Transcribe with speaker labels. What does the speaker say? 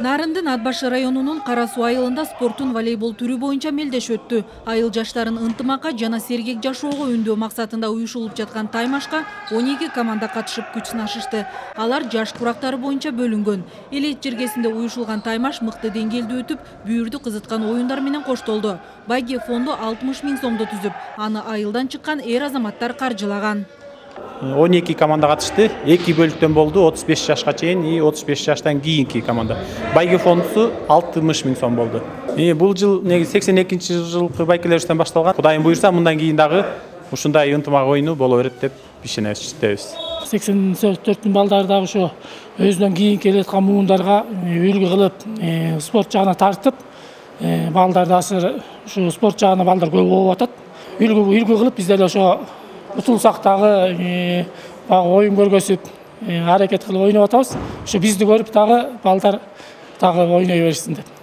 Speaker 1: Нарындын Ат Башы районунун Кара Суу айылында спорттун волейбол түрү боюнча мелдеш өттү. Айыл жаштарын ынтымакка жана сергек жашоого үндөө максатында уюшулуп жаткан таймашка 12 команда катышып күч сынашышты. Алар жаш курактары боюнча бөлүнгөн. Элет жергесинде уюшулган таймаш мыкты деңгээлде өтүп, бүйүрдү кызыткан оюндар менен коштолду. Байге фонду 60 000 сомдо түзүп, аны айылдан чыккан эр азаматтар каржылаган.
Speaker 2: 12 команда катышты, 2 бөлүктөн болду, 35 жашка чейин и 35 жаштан кийинки команда. Байге фондусу 60 000 сом болду. Бул жыл 82-жылкы байкелерибизден башталган. Кудайым буйрса, мындан кийин дагы ушундай ынтымак оюну боло берет деп ишенебиз.
Speaker 3: 84 балдары дагы ошо өзүнөн кийин келаткан муундарга үлгү кылып, спорт жагына тартып, балдар азыр ушу спорт жагына балдар көп болуп атат. Үлгү кылып биз деле ошо утулсак дагы оюн көргөзүп, аракет кылып ойноп атабыз. Ошо бизди көрүп дагы балдар дагы ойной берсин деп.